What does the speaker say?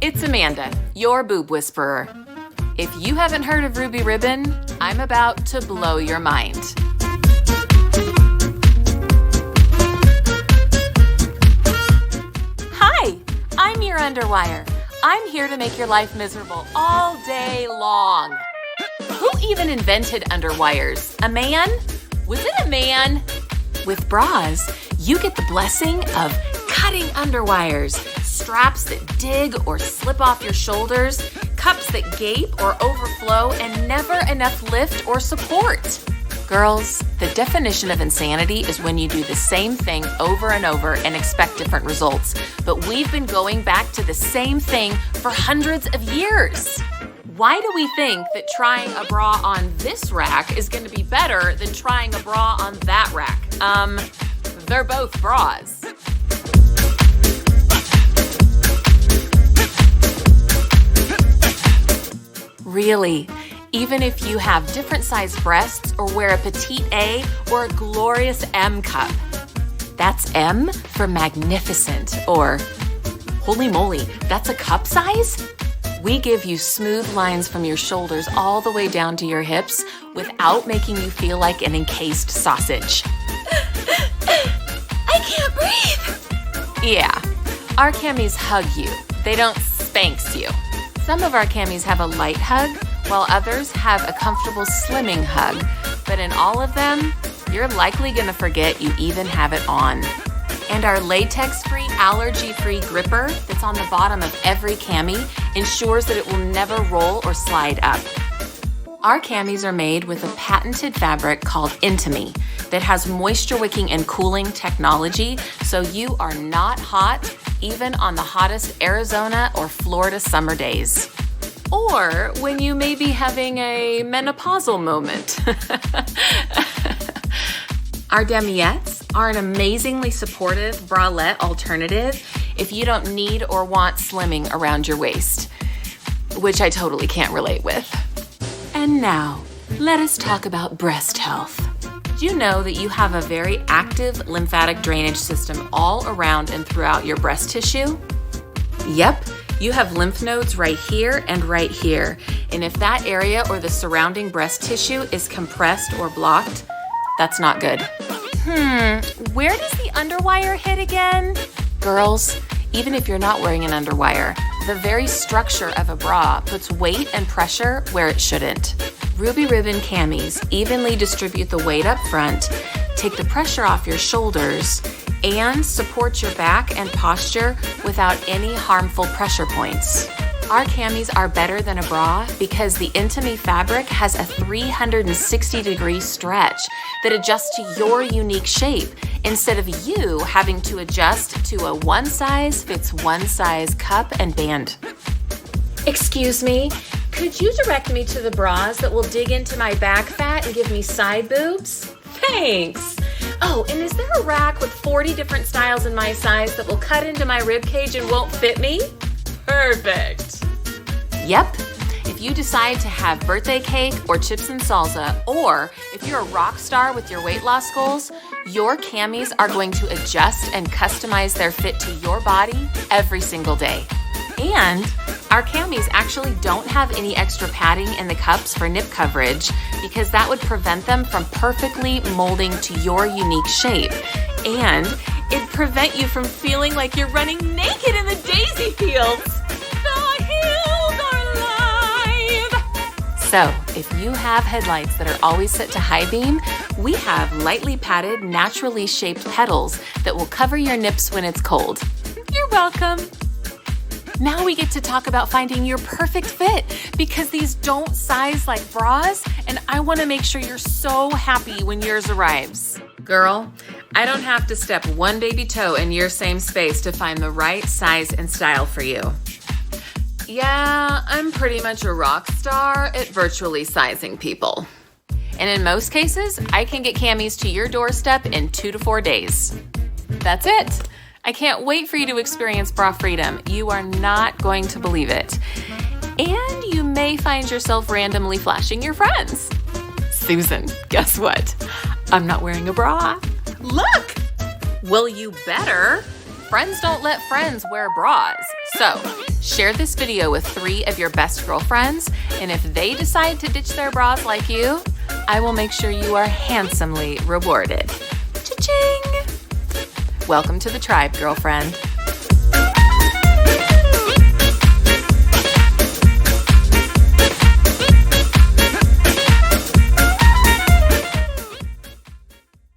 It's Amanda, your boob whisperer. If you haven't heard of Ruby Ribbon, I'm about to blow your mind. Hi, I'm your underwire. I'm here to make your life miserable all day long. Who even invented underwires? A man? Was it a man? With bras, you get the blessing of cutting underwires, straps that dig or slip off your shoulders, cups that gape or overflow, and never enough lift or support. Girls, the definition of insanity is when you do the same thing over and over and expect different results. But we've been going back to the same thing for hundreds of years. Why do we think that trying a bra on this rack is going to be better than trying a bra on that rack? They're both bras. Really, even if you have different sized breasts or wear a petite A or a glorious M cup. That's M for magnificent, or holy moly, that's a cup size? We give you smooth lines from your shoulders all the way down to your hips without making you feel like an encased sausage. I can't breathe. Yeah, our camis hug you. They don't spanx you. Some of our camis have a light hug, while others have a comfortable slimming hug. But in all of them, you're likely gonna forget you even have it on. And our latex-free, allergy-free gripper that's on the bottom of every cami ensures that it will never roll or slide up. Our camis are made with a patented fabric called Intimi that has moisture-wicking and cooling technology, so you are not hot even on the hottest Arizona or Florida summer days. Or when you may be having a menopausal moment. Our demiettes are an amazingly supportive bralette alternative if you don't need or want slimming around your waist, which I totally can't relate with. And now, let us talk about breast health. Do you know that you have a very active lymphatic drainage system all around and throughout your breast tissue? Yep, you have lymph nodes right here and right here. And if that area or the surrounding breast tissue is compressed or blocked, that's not good. Where does the underwire hit again? Girls, even if you're not wearing an underwire, the very structure of a bra puts weight and pressure where it shouldn't. Ruby Ribbon camis evenly distribute the weight up front, take the pressure off your shoulders, and support your back and posture without any harmful pressure points. Our camis are better than a bra because the Intimi fabric has a 360-degree stretch that adjusts to your unique shape instead of you having to adjust to a one-size-fits-one-size cup and band. Excuse me, could you direct me to the bras that will dig into my back fat and give me side boobs? Thanks. Oh, and is there a rack with 40 different styles in my size that will cut into my rib cage and won't fit me? Perfect. Yep. If you decide to have birthday cake or chips and salsa, or if you're a rock star with your weight loss goals, your camis are going to adjust and customize their fit to your body every single day. And our camis actually don't have any extra padding in the cups for nip coverage because that would prevent them from perfectly molding to your unique shape. And it'd prevent you from feeling like you're running naked in the daisy fields. The hills are alive! So, if you have headlights that are always set to high beam, we have lightly padded, naturally shaped petals that will cover your nips when it's cold. You're welcome. Now we get to talk about finding your perfect fit because these don't size like bras, and I want to make sure you're so happy when yours arrives. Girl, I don't have to step one baby toe in your same space to find the right size and style for you. Yeah, I'm pretty much a rock star at virtually sizing people. And in most cases, I can get camis to your doorstep in 2 to 4 days. That's it. I can't wait for you to experience bra freedom. You are not going to believe it. And you may find yourself randomly flashing your friends. Susan, guess what? I'm not wearing a bra. Look! Well, you better. Friends don't let friends wear bras, So, share this video with 3 of your best girlfriends, and if they decide to ditch their bras like you, I will make sure you are handsomely rewarded. Cha-ching! Welcome to the tribe, girlfriend.